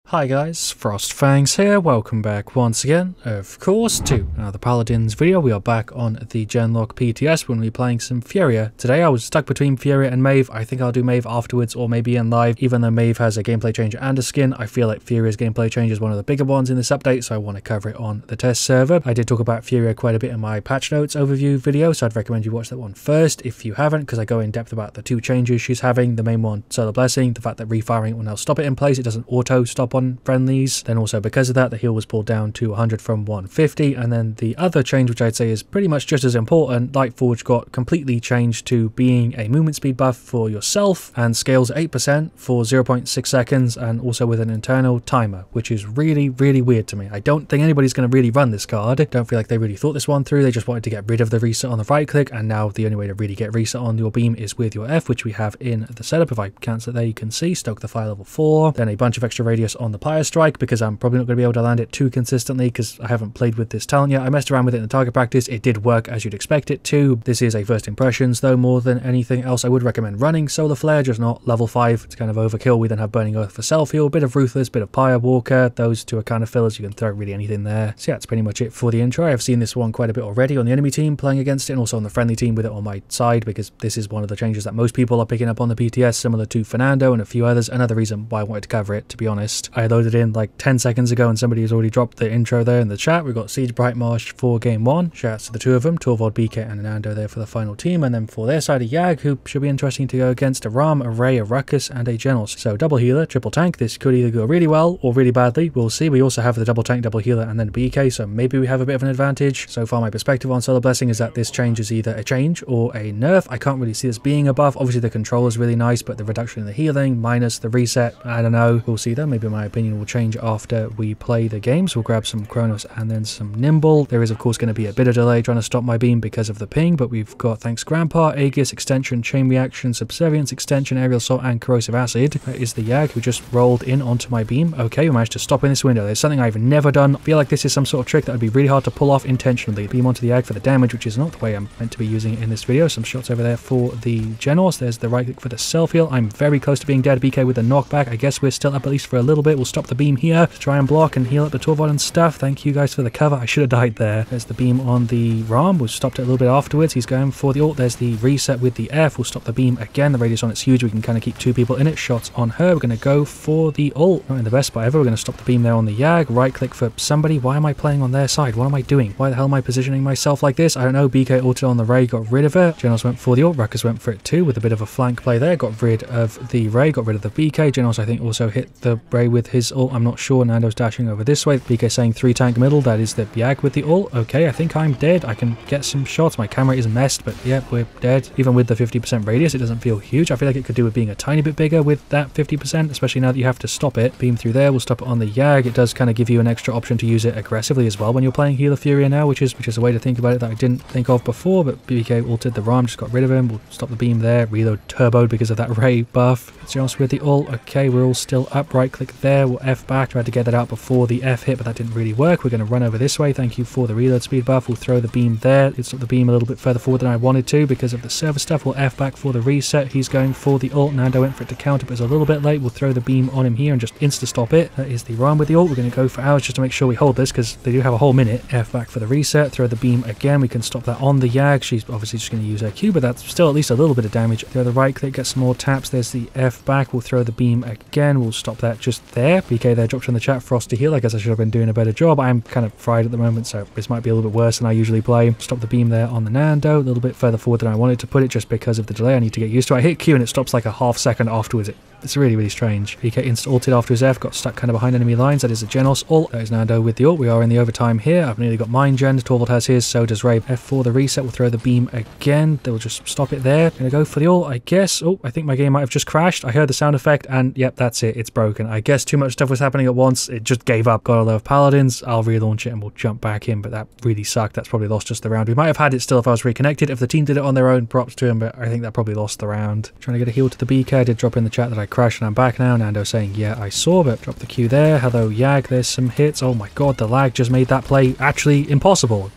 Hi guys, FrostFangs here, welcome back once again, of course, to another Paladins video. We are back on the Genlock PTS. We're going to be playing some Furia. Today I was stuck between Furia and Maeve. I think I'll do Maeve afterwards or maybe in live. Even though Maeve has a gameplay change and a skin, I feel like Furia's gameplay change is one of the bigger ones in this update, so I want to cover it on the test server. I did talk about Furia quite a bit in my patch notes overview video, so I'd recommend you watch that one first if you haven't, because I go in depth about the two changes she's having. The main one, Solar Blessing, the fact that refiring will now stop it in place. It doesn't auto stop on friendlies. Then also because of that, the heal was pulled down to 100 from 150. And then the other change, which I'd say is pretty much just as important, Lightforge got completely changed to being a movement speed buff for yourself and scales 8% for 0.6 seconds and also with an internal timer, which is really weird to me. I don't think anybody's going to really run this card. Don't feel like they really thought this one through. They just wanted to get rid of the reset on the right click, and now the only way to really get reset on your beam is with your F, which we have in the setup. If I cancel it there, you can see stoke the fire level 4, then a bunch of extra radius on the Pyre Strike, because I'm probably not going to be able to land it too consistently because I haven't played with this talent yet. I messed around with it in the target practice. It did work as you'd expect it to. This is a first impressions though, more than anything else. I would recommend running Solar Flare, just not level 5. It's kind of overkill. We then have Burning Earth for self-heal, bit of Ruthless, bit of Pyre Walker. Those two are kind of fillers. You can throw really anything there. So yeah, that's pretty much it for the intro. I've seen this one quite a bit already on the enemy team playing against it, and also on the friendly team with it on my side, because this is one of the changes that most people are picking up on the PTS, similar to Fernando and a few others. Another reason why I wanted to cover it, to be honest. I loaded in like 10 seconds ago and somebody has already dropped the intro there in the chat. We've got Siege Brightmarsh for game 1. Shouts to the two of them, Torvald, BK and Nando there for the final team. And then for their side, a Yag, who should be interesting to go against, a Ram, a Ray, a Ruckus and a Genos. So double healer, triple tank. This could either go really well or really badly. We'll see. We also have the double tank, double healer and then BK, so maybe we have a bit of an advantage. So far my perspective on Solar Blessing is that this change is either a change or a nerf. I can't really see this being a buff. Obviously the control is really nice, but the reduction in the healing minus the reset, I don't know. We'll see though. Maybe my opinion will change after we play the games. We'll grab some Chronos and then some Nimble. There is of course going to be a bit of delay trying to stop my beam because of the ping, but we've got, thanks Grandpa, Aegis extension, Chain Reaction, Subservience extension, Aerial Assault and Corrosive Acid. That is the Yag who just rolled in onto my beam. Okay, we managed to stop in this window. There's something I've never done. I feel like this is some sort of trick that would be really hard to pull off intentionally. Beam onto the Yag for the damage, which is not the way I'm meant to be using it in this video. Some shots over there for the Genos. There's the right click for the self-heal. I'm very close to being dead. BK with the knockback. I guess we're still up at least for a little bit. We'll stop the beam here to try and block and heal up the Torvald and stuff. Thank you guys for the cover. I should have died there. There's the beam on the Ram. We'll stop it a little bit afterwards. He's going for the ult. There's the reset with the F. We'll stop the beam again. The radius on it's huge. We can kind of keep two people in it. Shots on her. We're going to go for the ult. Not in the best spot ever. We're going to stop the beam there on the Yag. Right click for somebody. Why am I playing on their side? What am I doing? Why the hell am I positioning myself like this? I don't know. BK ulted on the Ray. Got rid of it. Genos went for the ult. Ruckus went for it too with a bit of a flank play there. Got rid of the Ray. Got rid of the BK. Genos I think also hit the Ray with his ult. I'm not sure. Nando's dashing over this way. BK saying 3 tank middle. That is the Yag with the ult. Okay, I think I'm dead. I can get some shots. My camera is messed, but yeah, we're dead. Even with the 50% radius, it doesn't feel huge. I feel like it could do with being a tiny bit bigger with that 50%, especially now that you have to stop it. Beam through there. We'll stop it on the Yag. It does kind of give you an extra option to use it aggressively as well when you're playing Healer Furia now, which is a way to think about it that I didn't think of before, but BK ulted the Ram, just got rid of him. We'll stop the beam there. Reload turboed because of that Ray buff. It's just with the ult. Okay, we're all still up. Right click there. We'll F back. Tried to get that out before the F hit, but that didn't really work. We're going to run over this way. Thank you for the reload speed buff. We'll throw the beam there. It's up the beam a little bit further forward than I wanted to because of the server stuff. We'll F back for the reset. He's going for the ult. Nando went for it to counter, but it's a little bit late. We'll throw the beam on him here and just insta-stop it. That is the Ram with the ult. We're going to go for ours just to make sure we hold this because they do have a whole minute. F back for the reset. Throw the beam again. We can stop that on the Yag. She's obviously just going to use her Q, but that's still at least a little bit of damage. Throw the right click, get some more taps. There's the F back. We'll throw the beam again. We'll stop that just there. BK there dropped in the chat. Frost to heal. I guess I should have been doing a better job. I'm kind of fried at the moment, so this might be a little bit worse than I usually play. Stop the beam there on the Nando. A little bit further forward than I wanted to put it just because of the delay I need to get used to. I hit Q and it stops like a half second afterwards. It's really strange. BK insta-ulted after his F, got stuck kind of behind enemy lines. That is a Genos ult. That is Nando with the ult. We are in the overtime here. I've nearly got mine gen. Torvald has his, so does Ray. F for the reset. We'll throw the beam again. They will just stop it there. Gonna go for the ult, I guess. Oh, I think my game might have just crashed. I heard the sound effect and yep, that's it. It's broken. I guess too much stuff was happening at once. It just gave up. Gotta love Paladins. I'll relaunch it and we'll jump back in, but that really sucked. That's probably lost just the round. We might have had it still if I was reconnected. If the team did it on their own, props to him, but I think that probably lost the round. Trying to get a heal to the BK. I did drop in the chat that I crashed and I'm back now. Nando saying, yeah, I saw, but drop the Q there. Hello, Yag. There's some hits. Oh my god, the lag just made that play actually impossible.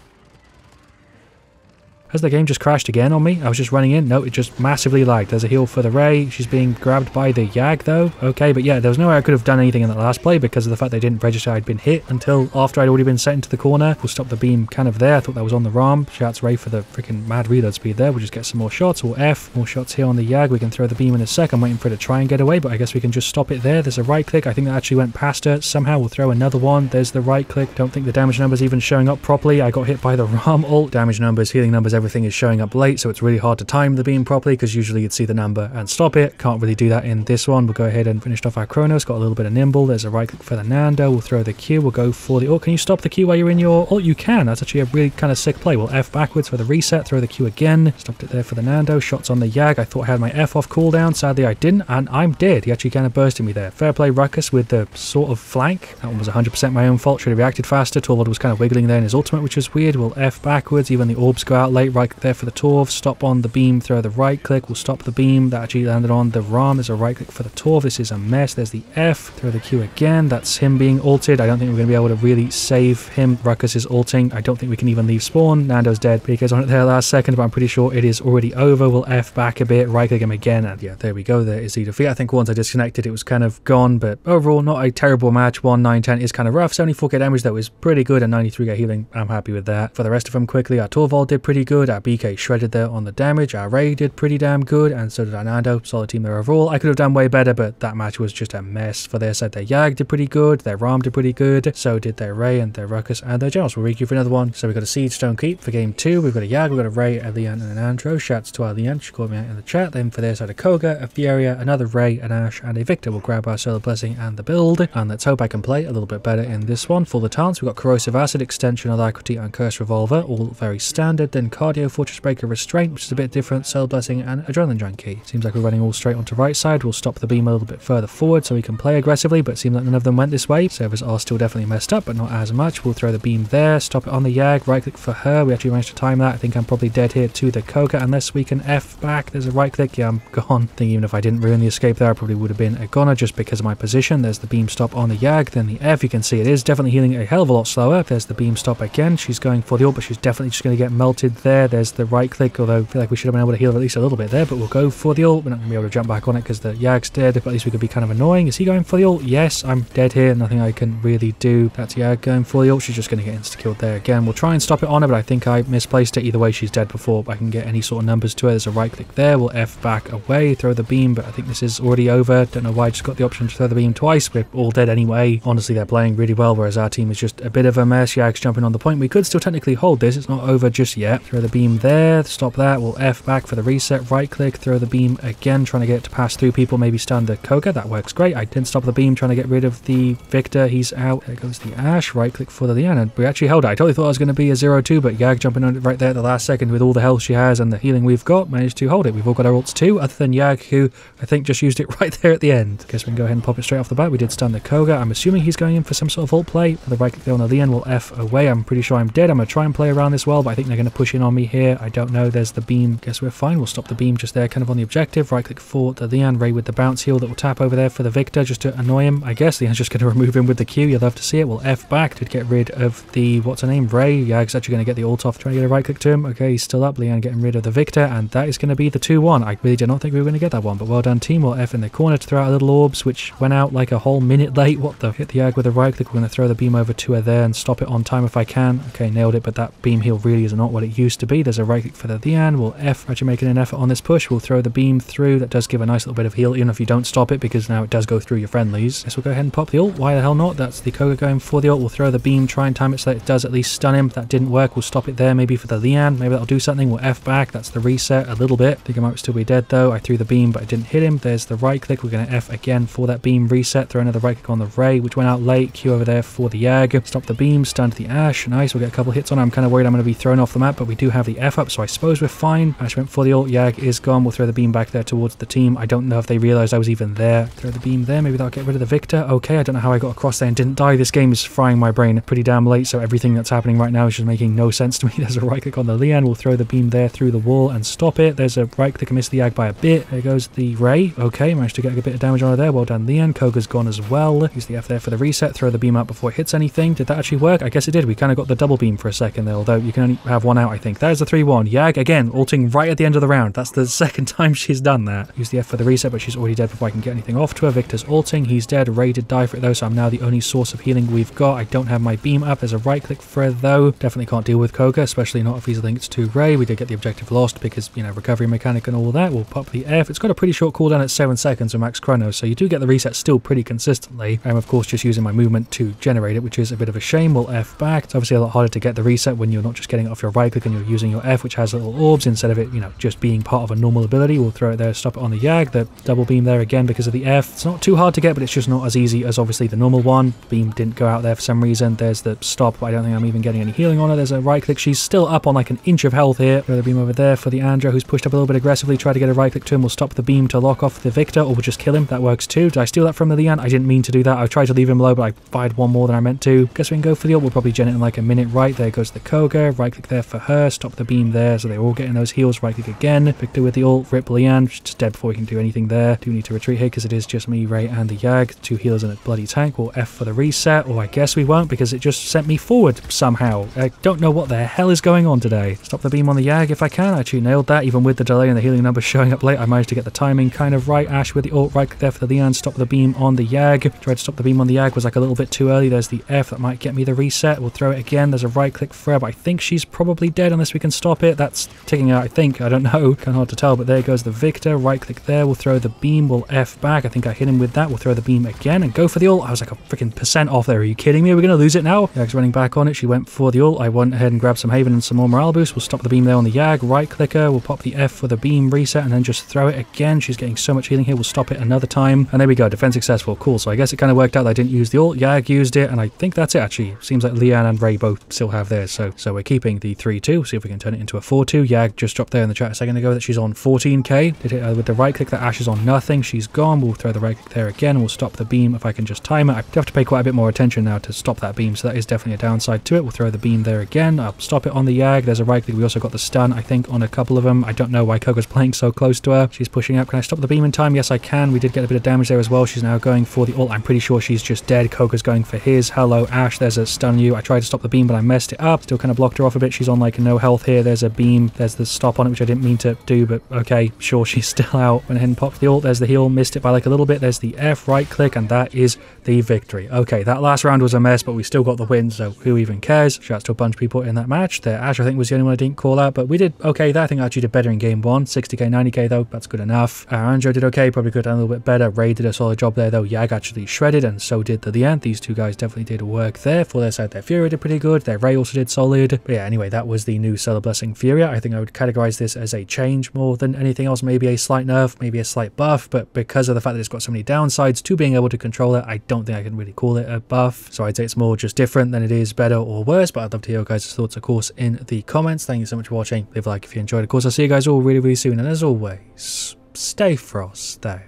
Has the game just crashed again on me? I was just running in. No, it just massively lagged. There's a heal for the Ray. She's being grabbed by the Yag though. Okay, but yeah, there was no way I could have done anything in that last play because of the fact they didn't register I'd been hit until after I'd already been set into the corner. We'll stop the beam kind of there. I thought that was on the ROM. Shouts Ray for the freaking mad reload speed there. We'll just get some more shots. We'll F. More shots here on the Yag. We can throw the beam in a sec. I'm waiting for it to try and get away, but I guess we can just stop it there. There's a right click. I think that actually went past her. Somehow we'll throw another one. There's the right click. Don't think the damage numbers even showing up properly. I got hit by the ROM ult. Damage numbers, healing numbers, everything is showing up late, so it's really hard to time the beam properly because usually you'd see the number and stop it. Can't really do that in this one. We'll go ahead and finish off our Chronos. Got a little bit of nimble. There's a right click for the Nando. We'll throw the Q. We'll go for the ult. Can you stop the Q while you're in your ult? You can. That's actually a really kind of sick play. We'll F backwards for the reset. Throw the Q again. Stopped it there for the Nando. Shots on the Yag. I thought I had my F off cooldown. Sadly I didn't, and I'm dead. He actually kind of bursted me there. Fair play Ruckus with the sort of flank. That one was 100% my own fault. Should have reacted faster. Torvald was kind of wiggling there in his ultimate, which is weird. We'll F backwards. Even the orbs go out late. Right click there for the Torv. Stop on the beam. Throw the right click. We'll stop the beam. That actually landed on the ROM. There's a right click for the Torv. This is a mess. There's the F. Throw the Q again. That's him being ulted. I don't think we're going to be able to really save him. Ruckus is ulting. I don't think we can even leave spawn. Nando's dead. PK's on it there last second, but I'm pretty sure it is already over. We'll F back a bit. Right click him again. And yeah, there we go. There is the defeat. I think once I disconnected, it was kind of gone, but overall, not a terrible match. 1, 9, 10 is kind of rough. 74k damage, though, is pretty good, and 93k healing. I'm happy with that. For the rest of them, quickly, our Torvald did pretty good. Our BK shredded there on the damage. Our Ray did pretty damn good, and so did our Nando. Solid team there overall. I could have done way better, but that match was just a mess. For their side, their Yag did pretty good. Their ROM did pretty good. So did their Ray and their Ruckus and their Generals. We'll requeue for another one. So we've got a Siege Stone Keep for game 2. We've got a Yag, we've got a Ray, a Leon, and an Andro. Shouts to our Leon. She called me out in the chat. Then for their side, a Koga, a Furia, another Ray, an Ash, and a Victor. We'll grab our Solar Blessing and the build. And let's hope I can play a little bit better in this one. For the talents, we've got Corrosive Acid, Extension, Alacrity, and Curse Revolver. All very standard. Then Cardio, Fortress Breaker, Restraint, which is a bit different. Solar Blessing, and Adrenaline Junkie. Seems like we're running all straight onto right side. We'll stop the beam a little bit further forward so we can play aggressively, but it seems like none of them went this way. Servers are still definitely messed up, but not as much. We'll throw the beam there. Stop it on the Yag. Right click for her. We actually managed to time that. I think I'm probably dead here to the Koga unless we can F back. There's a right click. Yeah, I'm gone. I think even if I didn't ruin the escape there, I probably would have been a goner just because of my position. There's the beam stop on the Yag. Then the F. You can see it is definitely healing a hell of a lot slower. There's the beam stop again. She's going for the ult, but she's definitely just going to get melted there. There's the right click, although I feel like we should have been able to heal at least a little bit there, but we'll go for the ult. We're not going to be able to jump back on it because the Yag's dead, but at least we could be kind of annoying. Is he going for the ult? Yes, I'm dead here. Nothing I can really do. That's Yag going for the ult. She's just going to get insta-killed there again. We'll try and stop it on her, but I think I misplaced it. Either way, she's dead before I can get any sort of numbers to her. There's a right click there. We'll F back away, throw the beam, but I think this is already over. Don't know why I just got the option to throw the beam twice. We're all dead anyway. Honestly, they're playing really well, whereas our team is just a bit of a mess. Yag's jumping on the point. We could still technically hold this. It's not over just yet. Throw the beam there. Stop that. We'll F back for the reset. Right click. Throw the beam again. Trying to get it to pass through people. Maybe stun the Koga. That works great. I didn't stop the beam. Trying to get rid of the Victor. He's out. There goes the Ash. Right click for the Leon. And we actually held it. I totally thought I was going to be a 0-2, but Yag jumping on it right there at the last second with all the health she has and the healing we've got. Managed to hold it. We've all got our ults too, other than Yag, who I think just used it right there at the end. Guess we can go ahead and pop it straight off the bat. We did stun the Koga. I'm assuming he's going in for some sort of ult play. The right click there on the Leon will F away. I'm pretty sure I'm dead. I'm going to try and play around this well, but I think they're going to push in on me here. I don't know. There's the beam. Guess we're fine. We'll stop the beam just there, kind of on the objective. Right click for the Leon. Ray with the bounce heal that will tap over there for the Victor just to annoy him. I guess Leon's just going to remove him with the Q. You'll love to see it. We'll F back to get rid of the, what's her name, Ray. Yag's actually going to get the ult off, trying to get a right click to him. Okay, he's still up. Leon getting rid of the Victor, and that is going to be the 2-1. I really did not think we were going to get that one, but well done team. We'll F in the corner to throw out a little orbs, which went out like a whole minute late. What the? Hit the Yag with a right click. We're going to throw the beam over to her there and stop it on time if I can. Okay, nailed it, but that beam heal really is not what it used to be. There's a right click for the Leon. We'll F, actually making an effort on this push. We'll throw the beam through. That does give a nice little bit of heal, even if you don't stop it, because now it does go through your friendlies. Guess we'll go ahead and pop the ult. Why the hell not? That's the Koga going for the ult. We'll throw the beam, try and time it so that it does at least stun him. That didn't work. We'll stop it there, maybe for the Leon. Maybe that'll do something. We'll F back. That's the reset a little bit. I think I might still be dead though. I threw the beam, but I didn't hit him. There's the right click. We're going to F again for that beam reset. Throw another right click on the Ray, which went out late. Q over there for the Yag. Stop the beam, stunned the Ash. Nice. We'll get a couple hits on him. I'm kind of worried I'm going to be thrown off the map, but we do have the F up, so I suppose we're fine. Ash went for the ult. Yag is gone. We'll throw the beam back there towards the team. I don't know if they realized I was even there. Throw the beam there. Maybe that'll get rid of the Victor. Okay, I don't know how I got across there and didn't die. This game is frying my brain pretty damn late, so everything that's happening right now is just making no sense to me. There's a right click on the Leon. We'll throw the beam there through the wall and stop it. There's a right click and miss the Yag by a bit. There goes the Ray. Okay, managed to get a bit of damage on her there. Well done, Leon. Koga's gone as well. Use the F there for the reset. Throw the beam up before it hits anything. Did that actually work? I guess it did. We kind of got the double beam for a second there, although you can only have one out, I think. There's the 3-1. Yag, again, ulting right at the end of the round. That's the second time she's done that. Use the F for the reset, but she's already dead before I can get anything off to her. Victor's ulting. He's dead. Ray did die for it, though, so I'm now the only source of healing we've got. I don't have my beam up. There's a right-click thread, though. Definitely can't deal with Koga, especially not if he's linked to Ray. We did get the objective lost because, you know, recovery mechanic and all that. We'll pop the F. It's got a pretty short cooldown at 7 seconds with max chrono, so you do get the reset still pretty consistently. I'm, of course, just using my movement to generate it, which is a bit of a shame. We'll F back. It's obviously a lot harder to get the reset when you're not just getting it off your right-click and you're using your F, which has little orbs, instead of it, you know, just being part of a normal ability. We'll throw it there, stop it on the Yag. The double beam there again because of the F. It's not too hard to get, but it's just not as easy as obviously the normal one. Beam didn't go out there for some reason. There's the stop, but I don't think I'm even getting any healing on her. There's a right-click. She's still up on like an inch of health here. Throw the beam over there for the Andra, who's pushed up a little bit aggressively. Try to get a right-click to him. We'll stop the beam to lock off the Victor, or we'll just kill him. That works too. Did I steal that from the Leanne? I didn't mean to do that. I tried to leave him low, but I fired one more than I meant to. Guess we can go for the ult. We'll probably gen it in like a minute. Right, there goes the Koga. Right-click there for her. Stop the beam there, so they're all getting those heals. Right-click again. Victor with the ult. Rip Leanne. She's just dead before we can do anything there. Do need to retreat here because it is just me, Ray, and the Yag. 2 healers and a bloody tank. We'll F for the reset, or I guess we won't because it just sent me forward somehow. I don't know what the hell is going on today. Stop the beam on the Yag if I can. I actually nailed that, even with the delay and the healing numbers showing up late. I managed to get the timing kind of right. Ash with the ult. Right-click there for the Leanne. Stop the beam on the Yag. Tried to stop the beam on the Yag, was like a little bit too early. There's the F. That might get me the reset. We'll throw it again. There's a right-click for her, but I think she's probably dead unless we can stop it. That's ticking out, I think. I don't know. Kind of hard to tell, but there goes the Victor. Right-click there. We'll throw the beam. We'll F back. I think I hit him with that. We'll throw the beam again and go for the ult. I was like a freaking percent off there. Are you kidding me? Are we going to lose it now? Yag's running back on it. She went for the ult. I went ahead and grabbed some Haven and some more morale boost. We'll stop the beam there on the Yag. Right-clicker. We'll pop the F for the beam reset and then just throw it again. She's getting so much healing here. We'll stop it another time. And there we go. Defense successful. Cool. So I guess it kind of worked out that I didn't use the ult. Yag used it, and I think that's it actually. Seems like Leanne and Ray both still have theirs. So we're keeping the 3-2. See if we can turn it into a 4-2. Yag just dropped there in the chat a second ago that she's on 14k. Did hit her with the right click. That Ash is on nothing. She's gone. We'll throw the right click there again. We'll stop the beam if I can just time it. I have to pay quite a bit more attention now to stop that beam, so that is definitely a downside to it. We'll throw the beam there again. I'll stop it on the Yag. There's a right click. We also got the stun, I think, on a couple of them. I don't know why Koga's playing so close to her. She's pushing up. Can I stop the beam in time? Yes, I can. We did get a bit of damage there as well. She's now going for the ult. I'm pretty sure she's just dead. Koga's going for his. Hello, Ash. There's a stun you. I tried to stop the beam, but I messed it up. Still kind of blocked her off a bit. She's on like no health here. There's a beam. There's the stop on it, which I didn't mean to do, but okay, sure, she's still out. Went ahead and popped the ult. There's the heal. Missed it by like a little bit. There's the F, right click, and that is the victory. Okay, that last round was a mess, but we still got the win, so who even cares? Shouts to a bunch of people in that match. There, Ash, I think, was the only one I didn't call out, but we did okay there. I think I actually did better in game 1. 60k, 90k though, that's good enough. Andrew did okay, probably could have done a little bit better. Ray did a solid job there though. Yag actually shredded, and so did the end. These two guys definitely did work there. For their side, their Furia did pretty good. Their Ray also did solid. But yeah, anyway, that was the new Solar Blessing Furia. I think I would categorize this as a change more than anything else. Maybe a slight nerf, maybe a slight buff, but because of the fact that it's got so many downsides to being able to control it, I don't think I can really call it a buff. So I'd say it's more just different than it is better or worse, but I'd love to hear your guys' thoughts, of course, in the comments. Thank you so much for watching. Leave a like if you enjoyed. Of course, I'll see you guys all really, really soon. And as always, stay Frost, though.